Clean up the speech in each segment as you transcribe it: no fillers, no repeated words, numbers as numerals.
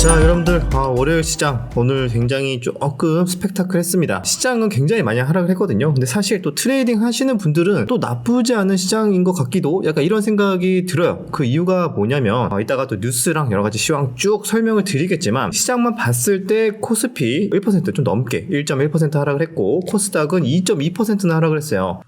자, 여러분들, 월요일 시장 오늘 굉장히 조금 스펙타클했습니다. 시장은 굉장히 많이 하락을 했거든요. 근데 사실 또 트레이딩 하시는 분들은 또 나쁘지 않은 시장인 것 같기도 약간 이런 생각이 들어요. 그 이유가 뭐냐면 이따가 또 뉴스랑 여러 가지 시황 쭉 설명을 드리겠지만 시장만 봤을 때 코스피 1% 좀 넘게 1.1% 하락을 했고 코스닥은 2.2%나 하락을 했어요.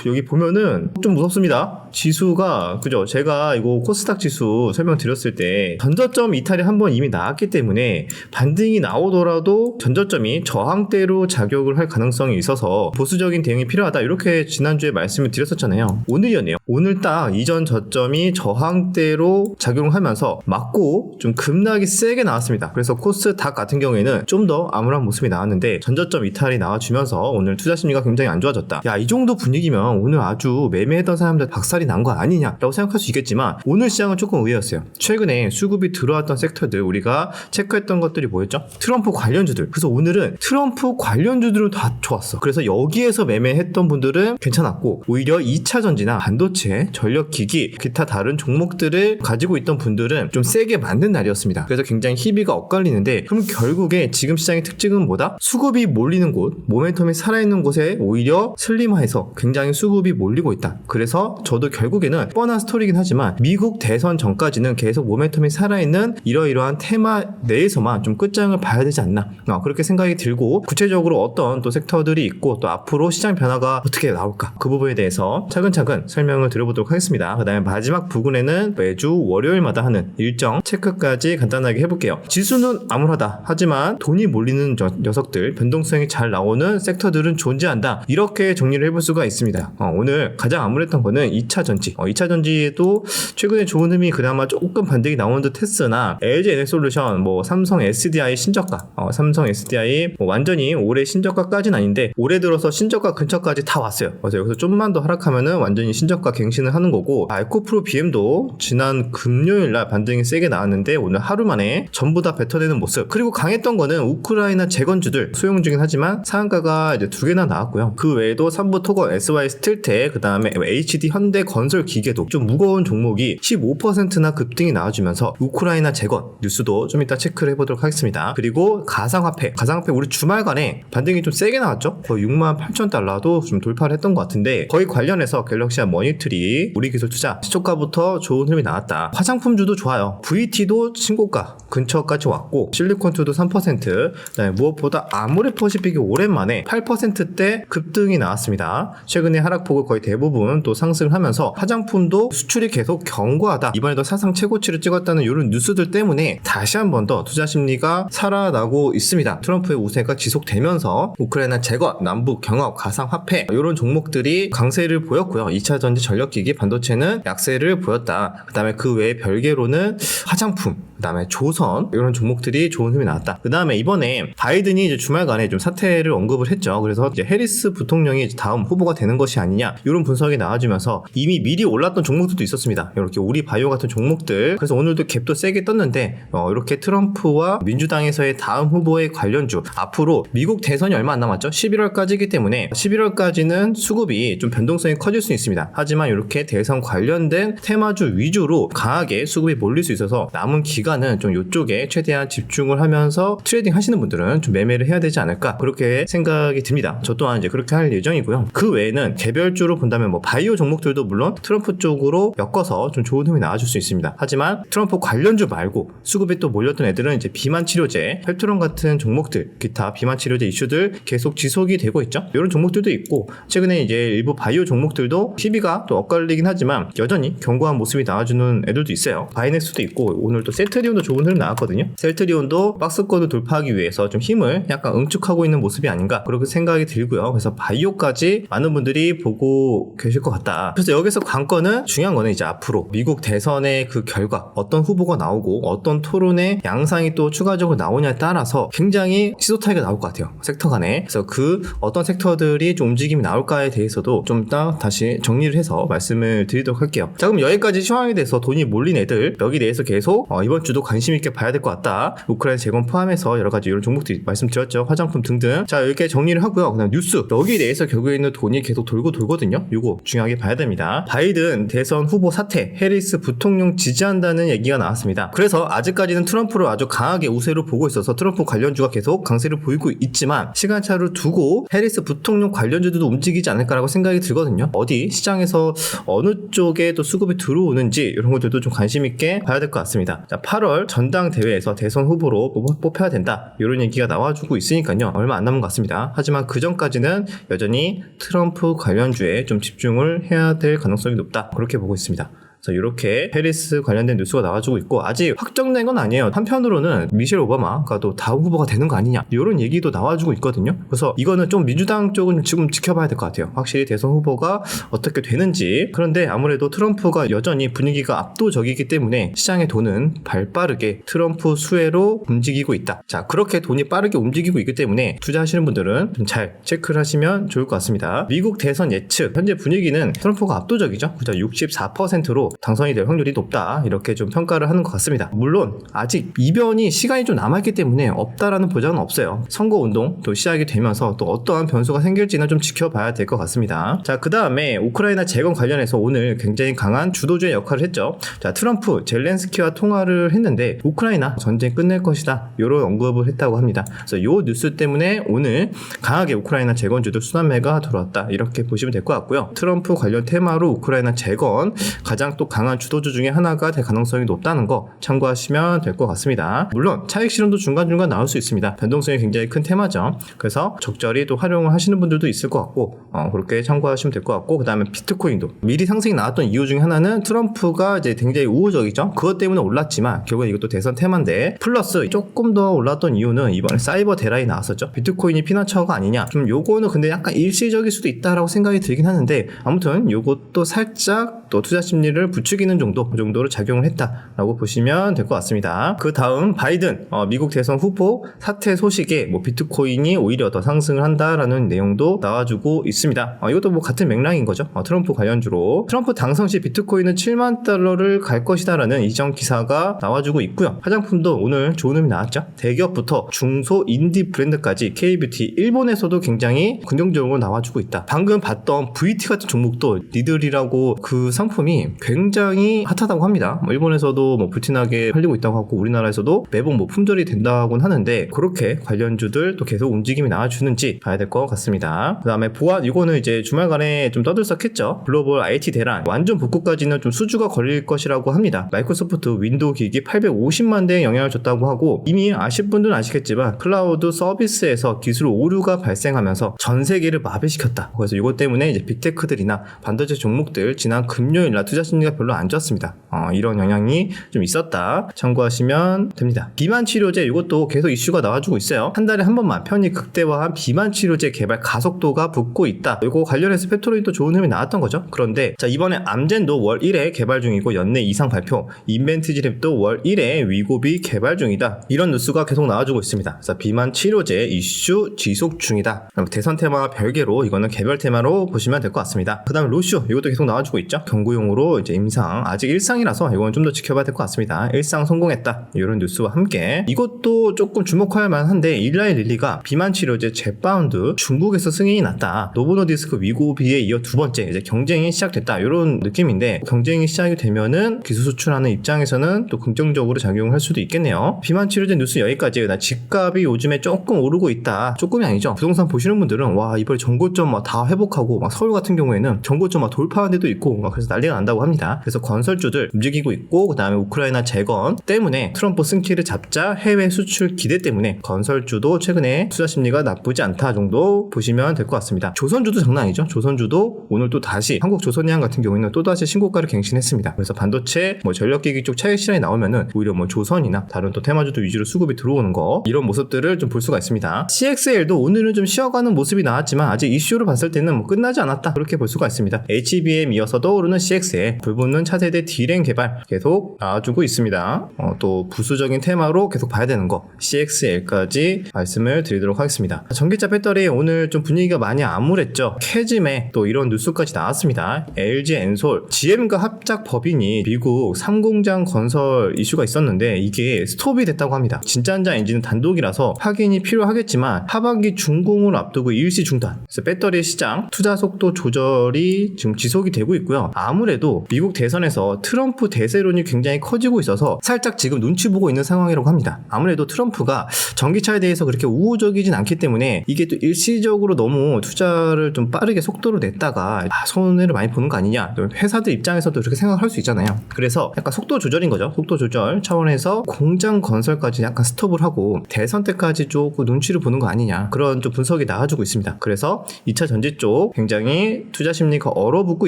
여기 보면은 좀 무섭습니다. 지수가 그죠? 제가 이거 코스닥 지수 설명드렸을 때 전저점 이탈이 한번 이미 나왔기 때문에 반등이 나오더라도 전저점이 저항대로 작용을 할 가능성이 있어서 보수적인 대응이 필요하다 이렇게 지난주에 말씀을 드렸었잖아요. 오늘이었네요. 오늘 딱 이전 저점이 저항대로 작용하면서 맞고 좀 급락이 세게 나왔습니다. 그래서 코스닥 같은 경우에는 좀 더 암울한 모습이 나왔는데 전저점 이탈이 나와주면서 오늘 투자 심리가 굉장히 안 좋아졌다. 야, 이 정도 분위기면 오늘 아주 매매했던 사람들 박살이 난 거 아니냐라고 생각할 수 있겠지만 오늘 시장은 조금 의외였어요. 최근에 수급이 들어왔던 섹터들 우리가 체크했던 것들이 뭐였죠? 트럼프 관련주들. 그래서 오늘은 트럼프 관련주들은 다 좋았어. 그래서 여기에서 매매했던 분들은 괜찮았고 오히려 2차 전지나 반도체, 전력기기, 기타 다른 종목들을 가지고 있던 분들은 좀 세게 맞는 날이었습니다. 그래서 굉장히 희비가 엇갈리는데 그럼 결국에 지금 시장의 특징은 뭐다? 수급이 몰리는 곳, 모멘텀이 살아있는 곳에 오히려 슬림화해서 굉장히 수급이 몰리고 있다. 그래서 저도 결국에는 뻔한 스토리긴 하지만 미국 대선 전까지는 계속 모멘텀이 살아있는 이러이러한 테마 내에서만 좀 끝장을 봐야 되지 않나 그렇게 생각이 들고 구체적으로 어떤 또 섹터들이 있고 또 앞으로 시장 변화가 어떻게 나올까 그 부분에 대해서 차근차근 설명을 드려보도록 하겠습니다. 그 다음에 마지막 부분에는 매주 월요일마다 하는 일정 체크까지 간단하게 해볼게요. 지수는 암울하다 하지만 돈이 몰리는 녀석들 변동성이 잘 나오는 섹터들은 존재한다 이렇게 정리를 해볼 수가 있습니다. 오늘 가장 암울했던 거는 2차 전지 2차 전지에도 최근에 좋은 흐름이 그나마 조금 반등이 나오는 듯 했으나 LG 에너지솔루션 삼성 SDI 신저가 삼성 SDI 완전히 올해 신저가까지는 아닌데 올해 들어서 신저가 근처까지 다 왔어요. 그래서 여기서 좀만 더 하락하면은 완전히 신저가 갱신을 하는 거고 에코프로 BM도 지난 금요일날 반등이 세게 나왔는데 오늘 하루 만에 전부 다 뱉어내는 모습. 그리고 강했던 거는 우크라이나 재건주들 소용 중이긴 하지만 상한가가 이제 2개나 나왔고요. 그 외에도 삼부토건, SY 스틸텍, 그 다음에 HD 현대 건설 기계도 좀 무거운 종목이 15%나 급등이 나와주면서 우크라이나 재건 뉴스도 좀 이따 체크를 해보도록 하겠습니다. 그리고 가상화폐 우리 주말간에 반등이 좀 세게 나왔죠. 거의 68,000달러도 좀 돌파를 했던 것 같은데 거의 관련해서 갤럭시와 머니트리 우리기술투자 시초가부터 좋은 흐름이 나왔다. 화장품주도 좋아요. VT도 신고가 근처까지 왔고 실리콘투도 3%, 그다음에 무엇보다 아모레퍼시픽이 오랜만에 8%대 급등이 나왔습니다. 최근에 하락폭을 거의 대부분 또 상승을 하면서 화장품도 수출이 계속 견고하다. 이번에도 사상 최고치를 찍었다는 이런 뉴스들 때문에 다시 한 번 더 투자 심리가 살아나고 있습니다. 트럼프의 우세가 지속되면서 우크라이나 재건, 남북 경협, 가상화폐 이런 종목들이 강세를 보였고요. 2차 전지, 전력기기, 반도체는 약세를 보였다. 그 다음에 그 외에 별개로는 화장품, 그 다음에 조선 이런 종목들이 좋은 흐름이 나왔다. 그 다음에 이번에 바이든이 이제 주말간에 좀 사퇴를 언급을 했죠. 그래서 이제 해리스 부통령이 다음 후보가 되는 것이 아니냐 이런 분석이 나와주면서 이미 미리 올랐던 종목들도 있었습니다. 이렇게 우리 바이오 같은 종목들. 그래서 오늘도 갭도 세게 떴는데 이렇게 트럼프와 민주당에서의 다음 후보의 관련주 앞으로 미국 대선이 얼마 안 남았죠. 11월까지이기 때문에 11월까지는 수급이 좀 변동성이 커질 수 있습니다. 하지만 이렇게 대선 관련된 테마주 위주로 강하게 수급이 몰릴 수 있어서 남은 기간은 좀 이쪽에 최대한 집중을 하면서 트레이딩 하시는 분들은 좀 매매를 해야 되지 않을까 그렇게 생각이 듭니다. 저 또한 이제 그렇게 할 예정이고요. 그 외에는 개별주로 본다면 바이오 종목들도 물론 트럼프 쪽으로 엮어서 좀 좋은 흐름이 나와줄 수 있습니다. 하지만 트럼프 관련주 말고 수급이 또 몰렸던 애들은 이제 비만 치료제, 펠트론 같은 종목들, 기타 비만 치료제 이슈들 계속 지속이 되고 있죠. 이런 종목들도 있고 최근에 이제 일부 바이오 종목들도 희비가 또 엇갈리긴 하지만 여전히 견고한 모습이 나와주는 애들도 있어요. 바이넥스도 있고 오늘 또 셀트리온도 좋은 흐름 나왔거든요. 셀트리온도 박스권을 돌파하기 위해서 좀 힘을 약간 응축하고 있는 모습이 아닌가 그렇게 생각이 들고요. 그래서 바이오까지 많은 분들이 보고 계실 것 같다. 그래서 여기서 관건은 중요한 거는 이제 앞으로 미국 대선의 그 결과 어떤 후보가 나오고 어떤 토론의 양상이 또 추가적으로 나오냐에 따라서 굉장히 시소 차이가 나올 것 같아요. 섹터 간에. 그래서 그 어떤 섹터들이 좀 움직임이 나올까에 대해서도 좀 이따 다시 정리를 해서 말씀을 드리도록 할게요. 자, 그럼 여기까지 시황에 대해서 돈이 몰린 애들 여기 대해서 계속 이번 주도 관심 있게 봐야 될 것 같다. 우크라이나 재건 포함해서 여러 가지 이런 종목들 말씀드렸죠. 화장품 등등. 자, 이렇게 정리를 하고요. 그다음 뉴스. 여기 내에서 결국에는 돈이 계속 돌거든요. 이거 중요하게 봐야 됩니다. 바이든 대선 후보 사퇴, 해리스 부통령 지지한다는 얘기가 나왔습니다. 그래서 아직까지는 트럼프를 아주 강하게 우세로 보고 있어서 트럼프 관련주가 계속 강세를 보이고 있지만 시간차를 두고 해리스 부통령 관련주들도 움직이지 않을까라고 생각이 들거든요. 어디 시장에서 어느 쪽에 또 수급이 들어오는지 이런 것들도 좀 관심 있게 봐야 될 것 같습니다. 자, 8월 전당대회에서 대선 후보로 뽑혀야 된다. 이런 얘기가 나와주고 있으니까요. 얼마 안 남은 것 같습니다. 하지만 그 전까지는 여전히 트럼프 관련주에 좀 집중을 해야 될 가능성이 높다. 그렇게 보고 있습니다. 이렇게 해리스 관련된 뉴스가 나와주고 있고 아직 확정된 건 아니에요. 한편으로는 미셸 오바마가 또 다음 후보가 되는 거 아니냐 이런 얘기도 나와주고 있거든요. 그래서 이거는 좀 민주당 쪽은 지금 지켜봐야 될 것 같아요. 확실히 대선 후보가 어떻게 되는지. 그런데 아무래도 트럼프가 여전히 분위기가 압도적이기 때문에 시장의 돈은 발빠르게 트럼프 수혜로 움직이고 있다. 자, 그렇게 돈이 빠르게 움직이고 있기 때문에 투자하시는 분들은 좀 잘 체크를 하시면 좋을 것 같습니다. 미국 대선 예측 현재 분위기는 트럼프가 압도적이죠. 그죠? 64%로 당선이 될 확률이 높다 이렇게 좀 평가를 하는 것 같습니다. 물론 아직 이변이 시간이 좀 남아있기 때문에 없다라는 보장은 없어요. 선거운동 또 시작이 되면서 또 어떠한 변수가 생길지는 좀 지켜봐야 될 것 같습니다. 자, 그 다음에 우크라이나 재건 관련해서 오늘 굉장히 강한 주도주의 역할을 했죠. 자, 트럼프 젤렌스키와 통화를 했는데 우크라이나 전쟁 끝낼 것이다 이런 언급을 했다고 합니다. 그래서 이 뉴스 때문에 오늘 강하게 우크라이나 재건주들 순환매가 들어왔다 이렇게 보시면 될 것 같고요. 트럼프 관련 테마로 우크라이나 재건 가장 또 강한 주도주 중에 하나가 될 가능성이 높다는 거 참고하시면 될 것 같습니다. 물론 차익 실현도 중간중간 나올 수 있습니다. 변동성이 굉장히 큰 테마죠. 그래서 적절히 또 활용을 하시는 분들도 있을 것 같고 그렇게 참고하시면 될 것 같고 그 다음에 비트코인도 미리 상승이 나왔던 이유 중에 하나는 트럼프가 이제 굉장히 우호적이죠. 그것 때문에 올랐지만 결국엔 이것도 대선 테마인데 플러스 조금 더 올랐던 이유는 이번에 사이버 대란이 나왔었죠. 비트코인이 피난처가 아니냐. 좀 요거는 근데 약간 일시적일 수도 있다라고 생각이 들긴 하는데 아무튼 요것도 살짝 또 투자 심리를 부추기는 정도, 그 정도로 작용을 했다라고 보시면 될 것 같습니다. 그 다음 바이든 미국 대선 후보 사퇴 소식에 비트코인이 오히려 더 상승을 한다라는 내용도 나와주고 있습니다. 이것도 같은 맥락인 거죠. 트럼프 관련주로 트럼프 당선 시 비트코인은 7만 달러를 갈 것이다라는 이전 기사가 나와주고 있고요. 화장품도 오늘 좋은 의미 나왔죠. 대기업부터 중소 인디 브랜드까지 K뷰티 일본에서도 굉장히 긍정적으로 나와주고 있다. 방금 봤던 VT 같은 종목도 니들이라고 그 상품이 굉장히 핫하다고 합니다. 일본에서도 부티나게 팔리고 있다고 하고 우리나라에서도 매번 품절이 된다고는 하는데 그렇게 관련주들 또 계속 움직임이 나와주는지 봐야 될 것 같습니다. 그 다음에 보안 이거는 이제 주말간에 좀 떠들썩했죠. 글로벌 IT 대란 완전 복구까지는 좀 수주가 걸릴 것이라고 합니다. 마이크로소프트 윈도우 기기 850만 대에 영향을 줬다고 하고 이미 아실 분들은 아시겠지만 클라우드 서비스에서 기술 오류가 발생하면서 전 세계를 마비시켰다. 그래서 이것 때문에 이제 빅테크들이나 반도체 종목들 지난 금요일날 투자 심리가 별로 안 좋았습니다. 이런 영향이 좀 있었다. 참고하시면 됩니다. 비만 치료제 이것도 계속 이슈가 나와주고 있어요. 한 달에 한 번만 편익 극대화한 비만 치료제 개발 가속도가 붙고 있다. 이거 관련해서 팩토리도 좋은 흐름이 나왔던 거죠. 그런데 자 이번에 암젠도 월 1회 개발 중이고 연내 이상 발표, 인벤트지랩도 월 1회 위고비 개발 중이다. 이런 뉴스가 계속 나와주고 있습니다. 그래서 비만 치료제 이슈 지속 중이다. 대선 테마 별개로 이거는 개별 테마로 보시면 될 것 같습니다. 그 다음 로슈 이것도 계속 나와주고 있죠. 경구용으로 이제 임상 아직 일상이라서 이건 좀 더 지켜봐야 될 것 같습니다. 일상 성공했다 이런 뉴스와 함께 이것도 조금 주목할 만한데 일라이 릴리가 비만 치료제 젯바운드 중국에서 승인이 났다. 노보노디스크 위고비에 이어 두 번째 이제 경쟁이 시작됐다 이런 느낌인데 경쟁이 시작이 되면은 기술 수출하는 입장에서는 또 긍정적으로 작용할 수도 있겠네요. 비만 치료제 뉴스 여기까지. 집값이 요즘에 조금 오르고 있다. 조금이 아니죠. 부동산 보시는 분들은 와 이번에 전고점 다 회복하고 서울 같은 경우에는 전고점 돌파한 데도 있고 그래서 난리가 난다고 합니다. 그래서 건설주들 움직이고 있고 그 다음에 우크라이나 재건 때문에 트럼프 승기를 잡자 해외 수출 기대 때문에 건설주도 최근에 투자 심리가 나쁘지 않다 정도 보시면 될 것 같습니다. 조선주도 장난 아니죠. 조선주도 오늘 또 다시 한국조선해양 같은 경우에는 또다시 신고가를 갱신했습니다. 그래서 반도체 전력기기 쪽 차익 실현이 나오면은 오히려 조선이나 다른 또 테마주도 위주로 수급이 들어오는 거 이런 모습들을 좀 볼 수가 있습니다. CXL도 오늘은 좀 쉬어가는 모습이 나왔지만 아직 이슈로 봤을 때는 끝나지 않았다 그렇게 볼 수가 있습니다. HBM 이어서 떠오르는 CXL 돌보는 차세대 D램 개발 계속 나와주고 있습니다. 또 부수적인 테마로 계속 봐야 되는 거 CXL까지 말씀을 드리도록 하겠습니다. 전기차 배터리 오늘 좀 분위기가 많이 암울했죠. 캐즘에 또 이런 뉴스까지 나왔습니다. LG 엔솔 GM과 합작 법인이 미국 3공장 건설 이슈가 있었는데 이게 스톱이 됐다고 합니다. 진짠자 엔진은 단독이라서 확인이 필요하겠지만 하반기 준공을 앞두고 일시 중단. 그래서 배터리 시장 투자 속도 조절이 지금 지속이 되고 있고요. 아무래도 미국 대선에서 트럼프 대세론이 굉장히 커지고 있어서 살짝 지금 눈치 보고 있는 상황이라고 합니다. 아무래도 트럼프가 전기차에 대해서 그렇게 우호적이진 않기 때문에 이게 또 일시적으로 너무 투자를 좀 빠르게 속도로 냈다가 손해를 많이 보는 거 아니냐. 회사들 입장에서도 그렇게 생각할 수 있잖아요. 그래서 약간 속도 조절인 거죠. 속도 조절 차원에서 공장 건설까지 약간 스톱을 하고 대선 때까지 조금 눈치를 보는 거 아니냐. 그런 좀 분석이 나와주고 있습니다. 그래서 2차 전지 쪽 굉장히 투자 심리가 얼어붙고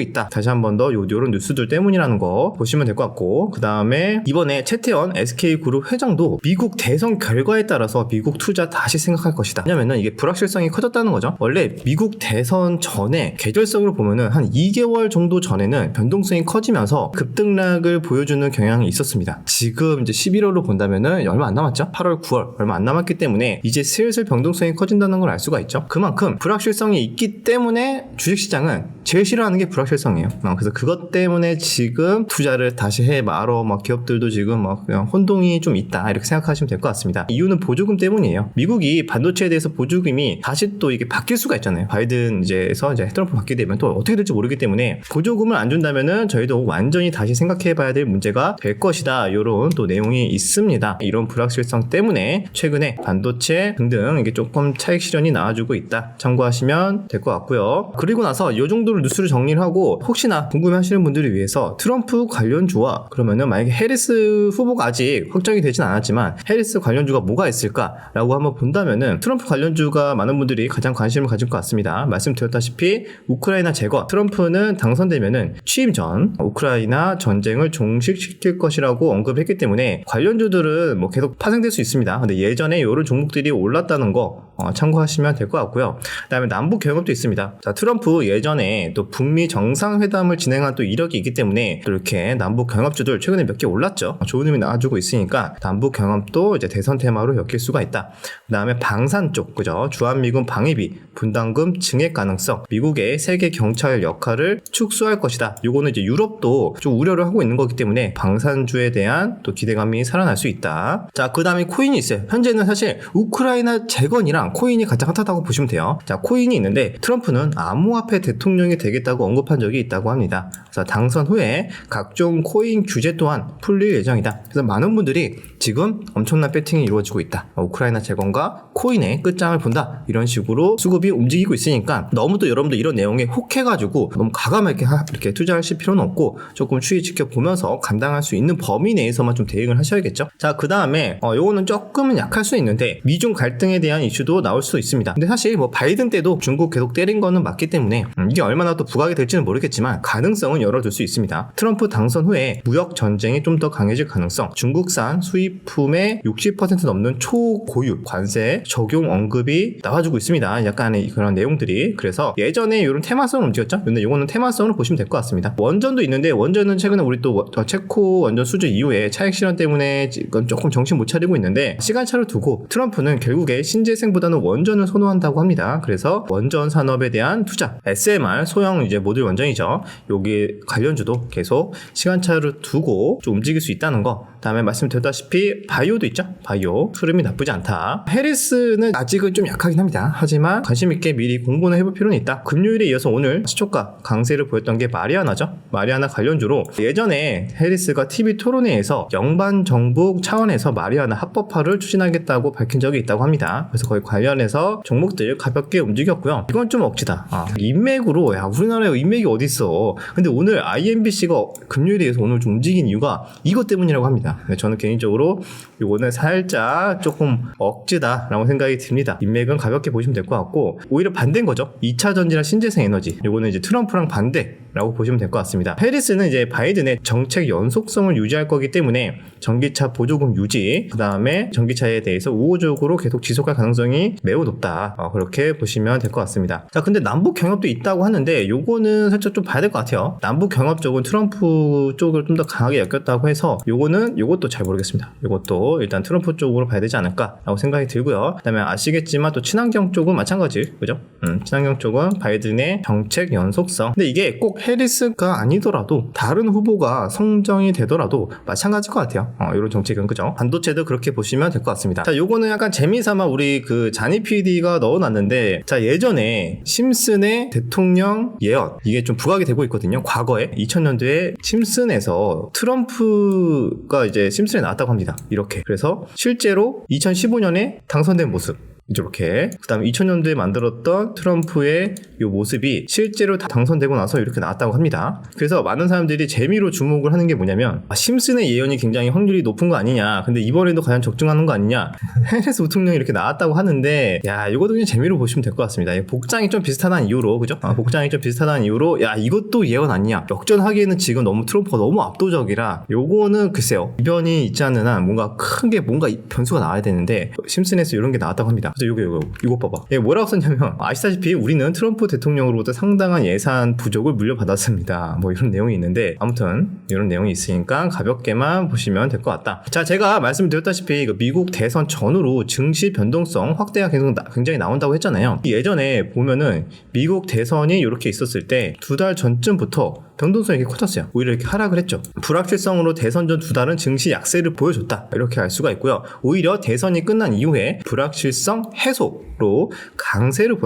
있다. 다시 한 번 더 요런 뉴스들 때문이라는 거 보시면 될 것 같고, 그 다음에 이번에 최태원 SK그룹 회장도 미국 대선 결과에 따라서 미국 투자 다시 생각할 것이다. 왜냐면은 이게 불확실성이 커졌다는 거죠. 원래 미국 대선 전에 계절성으로 보면은 한 2개월 정도 전에는 변동성이 커지면서 급등락을 보여주는 경향이 있었습니다. 지금 이제 11월로 본다면은 얼마 안 남았죠? 8월, 9월 얼마 안 남았기 때문에 이제 슬슬 변동성이 커진다는 걸 알 수가 있죠. 그만큼 불확실성이 있기 때문에 주식시장은 제일 싫어하는 게 불확실성이에요. 그래서 그것 때문에 지금 투자를 다시 해 말어 기업들도 지금 그냥 혼동이 좀 있다 이렇게 생각하시면 될 것 같습니다. 이유는 보조금 때문이에요. 미국이 반도체에 대해서 보조금이 다시 또 이게 바뀔 수가 있잖아요. 바이든 이제 트럼프 받게 되면 또 어떻게 될지 모르기 때문에 보조금을 안 준다면은 저희도 완전히 다시 생각해봐야 될 문제가 될 것이다. 이런 또 내용이 있습니다. 이런 불확실성 때문에 최근에 반도체 등등 이게 조금 차익 실현이 나와주고 있다. 참고하시면 될 것 같고요. 그리고 나서 이 정도로 뉴스를 정리를 하고 혹시나 궁금해하시는 분들을 위해서 트럼프 관련주와 그러면은 만약에 해리스 후보가 아직 확정이 되진 않았지만 해리스 관련주가 뭐가 있을까라고 한번 본다면은 트럼프 관련주가 많은 분들이 가장 관심을 가질 것 같습니다. 말씀드렸다시피 우크라이나 재건, 트럼프는 당선되면은 취임 전 우크라이나 전쟁을 종식시킬 것이라고 언급했기 때문에 관련주들은 계속 파생될 수 있습니다. 근데 예전에 이런 종목들이 올랐다는 거 참고하시면 될 것 같고요. 그 다음에 남북 경협도 있습니다. 자, 트럼프 예전에 또 북미 정상회담을 진행한 또 이력이 있기 때문에 또 이렇게 남북 경협주들 최근에 몇 개 올랐죠. 좋은 의미 나와주고 있으니까 남북 경협도 이제 대선 테마로 엮일 수가 있다. 그 다음에 방산 쪽, 그죠? 주한미군 방위비, 분담금 증액 가능성, 미국의 세계 경찰 역할을 축소할 것이다. 요거는 이제 유럽도 좀 우려를 하고 있는 거기 때문에 방산주에 대한 또 기대감이 살아날 수 있다. 자, 그 다음에 코인이 있어요. 현재는 사실 우크라이나 재건이랑 코인이 가장 핫하다고 보시면 돼요. 자, 코인이 있는데 트럼프는 암호화폐 대통령이 되겠다고 언급한 적이 있다고 합니다. 그래서 당선 후에 각종 코인 규제 또한 풀릴 예정이다. 그래서 많은 분들이 지금 엄청난 배팅이 이루어지고 있다. 우크라이나 재건과 코인의 끝장을 본다. 이런 식으로 수급이 움직이고 있으니까 너무 또 여러분들 이런 내용에 혹해가지고 너무 과감하게 이렇게 투자하실 필요는 없고 조금 추이 지켜보면서 감당할 수 있는 범위 내에서만 좀 대응을 하셔야겠죠. 자, 그 다음에 요거는 조금은 약할 수 있는데 미중 갈등에 대한 이슈도 나올 수 있습니다. 근데 사실 바이든 때도 중국 계속 때린 거는 맞기 때문에 이게 얼마나 또 부각이 될지는 모르겠지만 가능성은 열어둘 수 있습니다. 트럼프 당선 후에 무역 전쟁이 좀 더 강해질 가능성, 중국산 수입품의 60% 넘는 초고유 관세 적용 언급이 나와주고 있습니다. 약간의 그런 내용들이. 그래서 예전에 이런 테마성을 움직였죠. 근데 이거는 테마성으로 보시면 될 것 같습니다. 원전도 있는데 원전은 최근에 우리 또 체코 원전 수주 이후에 차익 실현 때문에 조금 정신 못 차리고 있는데 시간차를 두고 트럼프는 결국에 신재생보다는 원전을 선호한다고 합니다. 그래서 원전 산업에 대한 투자, SMR 소형 이제 모듈 원전이죠. 여기 관련주도 계속 시간차를 두고 좀 움직일 수 있다는 거. 다음에 말씀드렸다시피 바이오도 있죠. 바이오 흐름이 나쁘지 않다. 해리스는 아직은 좀 약하긴 합니다. 하지만 관심 있게 미리 공부는 해볼 필요는 있다. 금요일에 이어서 오늘 시초가 강세를 보였던 게 마리아나죠. 마리아나 관련주로 예전에 해리스가 TV 토론회에서 영반 정부 차원에서 마리아나 합법화를 추진하겠다고 밝힌 적이 있다고 합니다. 그래서 거의 관련해서 종목들 가볍게 움직였고요. 이건 좀 억지다. 인맥으로 우리나라에 인맥이 어디 있어. 근데 오늘 IMBC가 금요일에 이어서 오늘 좀 움직인 이유가 이것 때문이라고 합니다. 저는 개인적으로 이거는 살짝 조금 억지다라고 생각이 듭니다. 인맥은 가볍게 보시면 될 것 같고 오히려 반대인 거죠. 2차 전지나 신재생 에너지. 이거는 이제 트럼프랑 반대라고 보시면 될 것 같습니다. 해리스는 이제 바이든의 정책 연속성을 유지할 거기 때문에 전기차 보조금 유지, 그 다음에 전기차에 대해서 우호적으로 계속 지속할 가능성이 매우 높다. 그렇게 보시면 될 것 같습니다. 자, 근데 남북 경협도 있다고 하는데 요거는 살짝 좀 봐야 될 것 같아요. 남북 경협 마지막 쪽은 트럼프 쪽을 좀 더 강하게 엮였다고 해서 요것도 잘 모르겠습니다. 요것도 일단 트럼프 쪽으로 봐야 되지 않을까라고 생각이 들고요. 그다음에 아시겠지만 또 친환경 쪽은 마찬가지, 그죠? 친환경 쪽은 바이든의 정책 연속성. 근데 이게 꼭 해리스가 아니더라도 다른 후보가 성정이 되더라도 마찬가지일 것 같아요. 이런 정책은, 그죠? 반도체도 그렇게 보시면 될 것 같습니다. 자, 요거는 약간 재미삼아 우리 그 자니 PD가 넣어놨는데, 자, 예전에 심슨의 대통령 예언, 이게 좀 부각이 되고 있거든요. 과거에 2000년도에 심슨에서 트럼프가 이제 심슨에 나왔다고 합니다. 이렇게. 그래서 실제로 2015년에 당선된 모습, 이렇게. 그 다음에 2000년도에 만들었던 트럼프의 이 모습이 실제로 다 당선되고 나서 이렇게 나왔다고 합니다. 그래서 많은 사람들이 재미로 주목을 하는 게 뭐냐면, 심슨의 예언이 굉장히 확률이 높은 거 아니냐, 근데 이번에도 과연 적중하는 거 아니냐, 해리스 부통령이 이렇게 나왔다고 하는데, 야, 이것도 그냥 재미로 보시면 될 것 같습니다. 복장이 좀 비슷하다는 이유로, 그죠? 복장이 좀 비슷하다는 이유로, 야, 이것도 예언 아니냐, 역전하기에는 지금 너무 트럼프가 너무 압도적이라, 요거는 글쎄요, 이변이 있지 않는 한 뭔가 크게 뭔가 변수가 나와야 되는데, 심슨에서 이런 게 나왔다고 합니다. 이거 봐봐. 이게 뭐라고 썼냐면, 아시다시피 우리는 트럼프 대통령으로부터 상당한 예산 부족을 물려받았습니다. 뭐 이런 내용이 있는데, 아무튼 이런 내용이 있으니까 가볍게만 보시면 될 것 같다. 자, 제가 말씀드렸다시피 미국 대선 전후로 증시 변동성 확대가 계속 굉장히 나온다고 했잖아요. 예전에 보면은 미국 대선이 이렇게 있었을 때 2달 전쯤부터 변동성이 이렇게 커졌어요. 오히려 이렇게 하락을 했죠. 불확실성으로 대선 전 2달은 증시 약세를 보여줬다, 이렇게 알 수가 있고요. 오히려 대선이 끝난 이후에 불확실성 해소로 강세를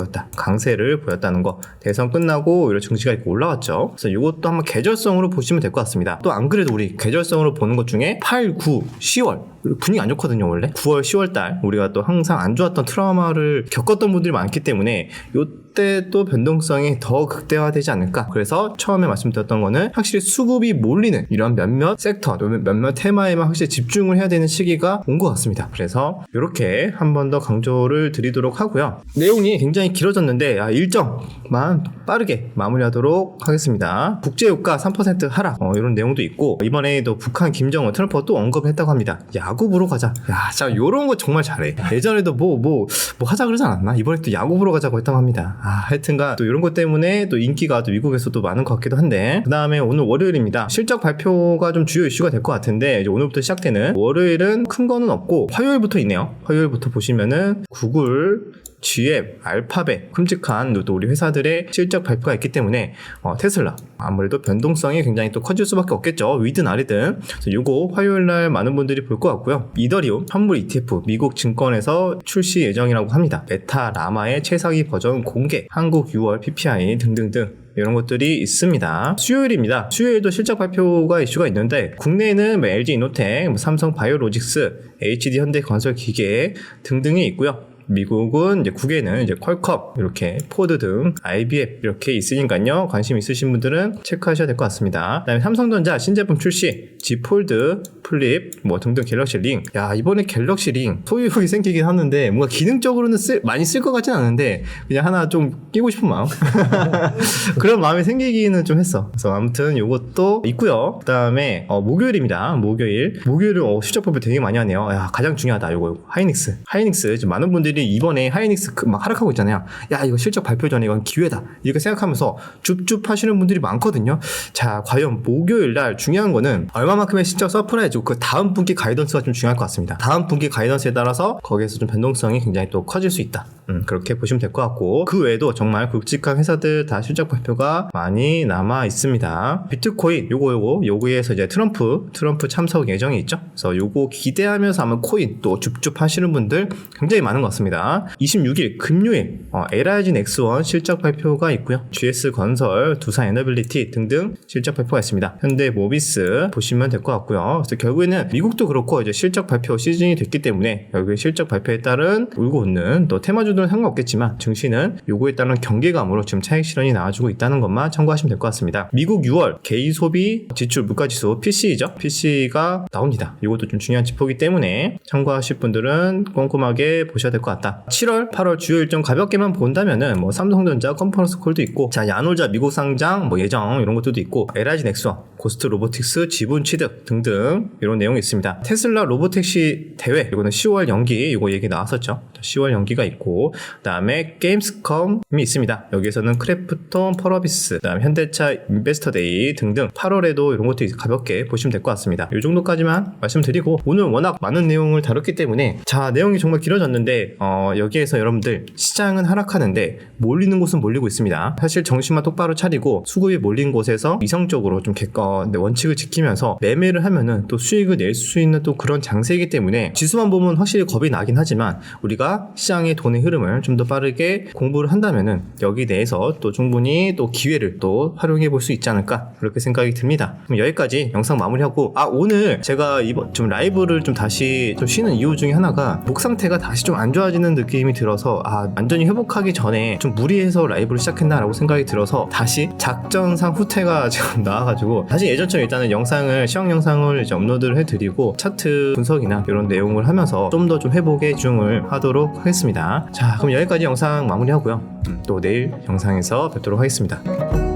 보였다는 거. 대선 끝나고 오히려 증시가 이렇게 올라왔죠. 그래서 이것도 한번 계절성으로 보시면 될 것 같습니다. 또 안 그래도 우리 계절성으로 보는 것 중에 8, 9, 10월 분위기 안 좋거든요. 원래 9월, 10월 달 우리가 또 항상 안 좋았던 트라우마를 겪었던 분들이 많기 때문에 요때 또 변동성이 더 극대화되지 않을까. 그래서 처음에 말씀드렸던 거는 확실히 수급이 몰리는 이런 몇몇 섹터, 몇몇 테마에만 확실히 집중을 해야 되는 시기가 온 것 같습니다. 그래서 이렇게 한 번 더 강조를 드리도록 하고요. 내용이 굉장히 길어졌는데 일정만 빠르게 마무리하도록 하겠습니다. 국제유가 3% 하락, 이런 내용도 있고, 이번에도 북한 김정은 트럼프가 또 언급을 했다고 합니다. 야구 보러 가자. 야, 자, 요런 거 정말 잘해. 예전에도 뭐 하자 그러지 않았나? 이번에 또 야구 보러 가자고 했다고 합니다. 하여튼가 또 이런 것 때문에 또 인기가 또 미국에서도 많은 것 같기도 한데, 그 다음에 오늘 월요일입니다. 실적 발표가 좀 주요 이슈가 될 것 같은데, 이제 오늘부터 시작되는 월요일은 큰 거는 없고 화요일부터 있네요. 화요일부터 보시면은 구글, G앱, 알파벳, 큼직한 또 우리 회사들의 실적 발표가 있기 때문에 테슬라 아무래도 변동성이 굉장히 또 커질 수밖에 없겠죠. 위든 아래든. 그래서 요거 화요일날 많은 분들이 볼 것 같고요. 이더리움 현물 ETF 미국 증권에서 출시 예정이라고 합니다. 메타 라마의 최상위 버전 공개, 한국 6월 PPI 등등등 이런 것들이 있습니다. 수요일입니다. 수요일도 실적 발표가 이슈가 있는데, 국내에는 LG 이노텍, 삼성 바이오로직스, HD 현대건설기계 등등이 있고요. 미국은 이제 국외는 이제 퀄컴, 이렇게 포드 등 IBM 이렇게 있으니까요. 관심 있으신 분들은 체크하셔야 될 것 같습니다. 그다음에 삼성전자 신제품 출시, Z 폴드, 플립 뭐 등등 갤럭시 링. 야, 이번에 갤럭시 링 소유욕이 생기긴 하는데 뭔가 기능적으로는 많이 쓸 것 같진 않은데 그냥 하나 좀 끼고 싶은 마음 그런 마음이 생기기는 좀 했어. 그래서 아무튼 요것도 있고요. 그다음에 목요일입니다. 목요일은 실적 발표 되게 많이 하네요. 야, 가장 중요하다. 요거 하이닉스 지금 많은 분들이 이번에 하이닉스 막 하락하고 있잖아요. 야, 이거 실적 발표 전에 이건 기회다, 이렇게 생각하면서 줍줍 하시는 분들이 많거든요. 자, 과연 목요일날 중요한 거는 얼마만큼의 실적 서프라이즈고 그 다음 분기 가이던스가 좀 중요할 것 같습니다. 다음 분기 가이던스에 따라서 거기에서 좀 변동성이 굉장히 또 커질 수 있다. 그렇게 보시면 될 것 같고, 그 외에도 정말 굵직한 회사들 다 실적 발표가 많이 남아 있습니다. 비트코인 요거에서 이제 트럼프 참석 예정이 있죠. 그래서 요거 기대하면서 아마 코인 또 줍줍 하시는 분들 굉장히 많은 것 같습니다. 26일 금요일 LIG 넥스원 실적 발표가 있고요. GS건설, 두산에너빌리티 등등 실적 발표가 있습니다. 현대모비스 보시면 될 것 같고요. 그래서 결국에는 미국도 그렇고 이제 실적 발표 시즌이 됐기 때문에 여기 실적 발표에 따른 울고 웃는 또 테마주들은 상관없겠지만 증시는 요거에 따른 경계감으로 지금 차익 실현이 나와주고 있다는 것만 참고하시면 될 것 같습니다. 미국 6월 개인소비 지출 물가지수 PCE죠. PCE가 나옵니다. 이것도 좀 중요한 지표이기 때문에 참고하실 분들은 꼼꼼하게 보셔야 될 것 같다. 7월, 8월 주요 일정 가볍게만 본다면은 뭐 삼성전자 컨퍼런스 콜도 있고, 자, 야놀자 미국 상장 뭐 예정 이런 것들도 있고, LIG 넥스원 고스트 로보틱스 지분 취득 등등 이런 내용이 있습니다. 테슬라 로보택시 대회 이거는 10월 연기 이거 얘기 나왔었죠. 10월 연기가 있고 그다음에 게임스컴이 있습니다. 여기에서는 크래프톤, 펄어비스, 그다음 현대차 인베스터데이 등등 8월에도 이런 것도 가볍게 보시면 될 것 같습니다. 이 정도까지만 말씀드리고 오늘 워낙 많은 내용을 다뤘기 때문에 자 내용이 정말 길어졌는데 여기에서 여러분들 시장은 하락하는데 몰리는 곳은 몰리고 있습니다. 사실 정신만 똑바로 차리고 수급이 몰린 곳에서 이성적으로 좀 원칙을 지키면서 매매를 하면은 또 수익을 낼 수 있는 또 그런 장세이기 때문에 지수만 보면 확실히 겁이 나긴 하지만 우리가 시장의 돈의 흐름을 좀 더 빠르게 공부를 한다면은 여기 내에서 또 충분히 또 기회를 또 활용해 볼 수 있지 않을까 그렇게 생각이 듭니다. 그럼 여기까지 영상 마무리하고 오늘 제가 이번 좀 라이브를 좀 다시 좀 쉬는 이유 중에 하나가 목 상태가 다시 좀 안 좋아지는 느낌이 들어서 완전히 회복하기 전에 좀 무리해서 라이브를 시작했나라고 생각이 들어서 다시 작전상 후퇴가 지금 나와가지고 다시 예전처럼 일단은 시황 영상을 이제 업로드를 해드리고 차트 분석이나 이런 내용을 하면서 좀 더 좀 회복에 집중을 하도록 하겠습니다. 자 그럼 여기까지 영상 마무리하고요. 또 내일 영상에서 뵙도록 하겠습니다.